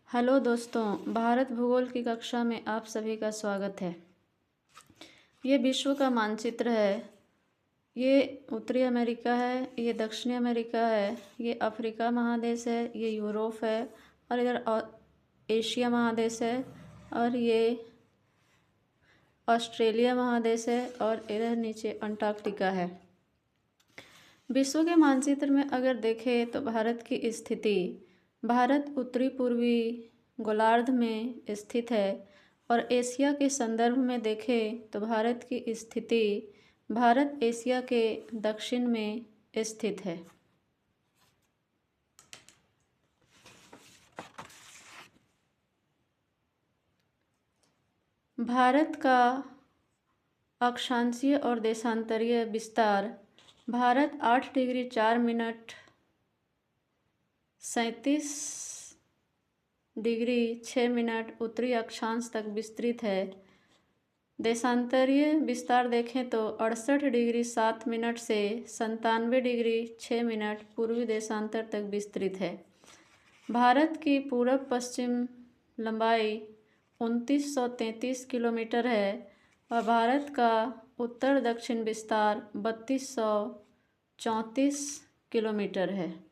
Hello दोस्तों, भारत भूगोल की कक्षा में आप सभी का स्वागत है। ये विश्व का मानचित्र है। ये उत्तरी अमेरिका है, ये दक्षिणी अमेरिका है, ये अफ्रीका महादेश है, ये यूरोप है और इधर एशिया महादेश है और ये ऑस्ट्रेलिया महादेश है और इधर नीचे अंटार्कटिका है। विश्व के मानचित्र में अगर देखें तो भारत की स्थिति, भारत उत्तरी पूर्वी गोलार्ध में स्थित है और एशिया के संदर्भ में देखें तो भारत की स्थिति, भारत एशिया के दक्षिण में स्थित है। भारत का अक्षांशीय और देशांतरीय विस्तार, Bharat 8 degree 4 minute 37 degree 6 minute उत्तरी अक्षांश तक विस्तृत है। देशांतरीय विस्तार देखें तो 68 डिग्री 7 मिनट से 97 डिग्री 6 मिनट पूर्वी देशांतर तक विस्तृत है। भारत की पूरब पश्चिम लंबाई 2933 किलोमीटर है और भारत का उत्तर दक्षिण विस्तार 3234 किलोमीटर है।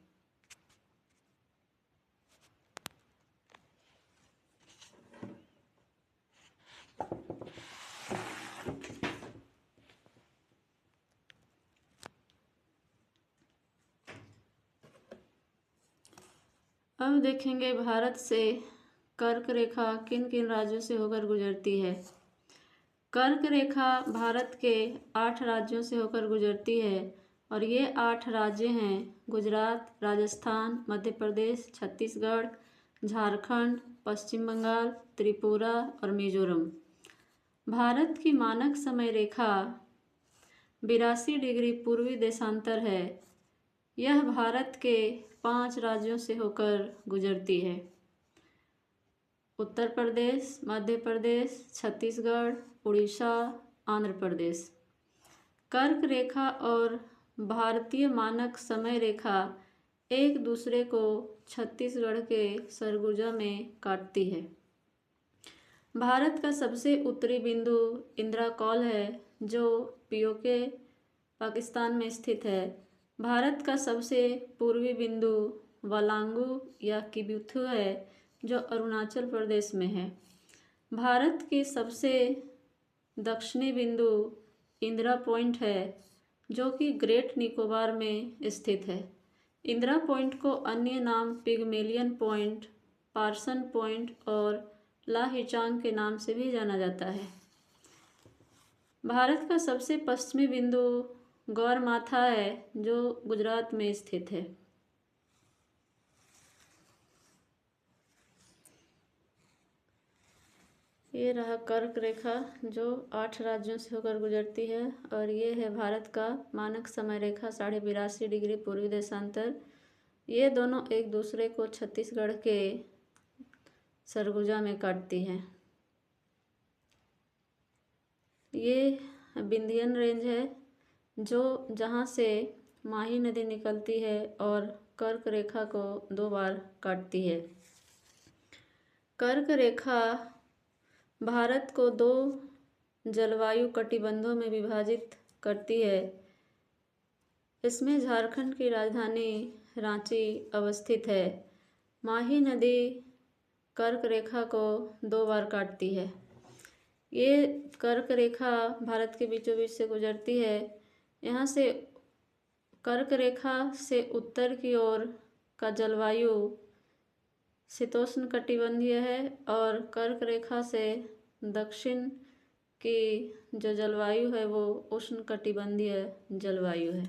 अब देखेंगे भारत से कर्क रेखा किन किन राज्यों से होकर गुजरती है। कर्क रेखा भारत के 8 राज्यों से होकर गुजरती है और ये 8 राज्य हैं गुजरात, राजस्थान, मध्य प्रदेश, छत्तीसगढ़, झारखंड, पश्चिम बंगाल, त्रिपुरा और मिजोरम। भारत की मानक समय रेखा 82 डिग्री पूर्वी देशांतर है। यह भारत के 5 राज्यों से होकर गुजरती है: उत्तर प्रदेश, मध्य प्रदेश, छत्तीसगढ़, उड़ीसा, आंध्र प्रदेश। कर्क रेखा और भारतीय मानक समय रेखा एक दूसरे को छत्तीसगढ़ के सरगुजा में काटती है। भारत का सबसे उत्तरी बिंदु इंदिरा कॉल है जो पीओके पाकिस्तान में स्थित है। भारत का सबसे पूर्वी बिंदु वालांगू या किबुथु है जो अरुणाचल प्रदेश में है। भारत की सबसे दक्षिणी बिंदु इंदिरा पॉइंट है जो कि ग्रेट निकोबार में स्थित है। इंदिरा पॉइंट को अन्य नाम पिगमेलियन पॉइंट, पार्सन पॉइंट और लाहिचांग के नाम से भी जाना जाता है। भारत का सबसे पश्चिमी बिंदु गौरमाथा है जो गुजरात में स्थित है। ये रहा कर्क रेखा जो 8 राज्यों से होकर गुजरती है और ये है भारत का मानक समय रेखा 82.5 डिग्री पूर्वी देशांतर। ये दोनों एक दूसरे को छत्तीसगढ़ के सरगुजा में काटती हैं। ये विंध्यन रेंज है जो जहाँ से माही नदी निकलती है और कर्क रेखा को 2 बार काटती है। कर्क रेखा भारत को 2 जलवायु कटिबंधों में विभाजित करती है। इसमें झारखंड की राजधानी रांची अवस्थित है। माही नदी कर्क रेखा को 2 बार काटती है। ये कर्क रेखा भारत के बीचों बीच से गुजरती है। यहाँ से कर्क रेखा से उत्तर की ओर का जलवायु शीतोष्ण कटिबंधीय है और कर्क रेखा से दक्षिण की जो जलवायु है वो उष्ण कटिबंधीय जलवायु है।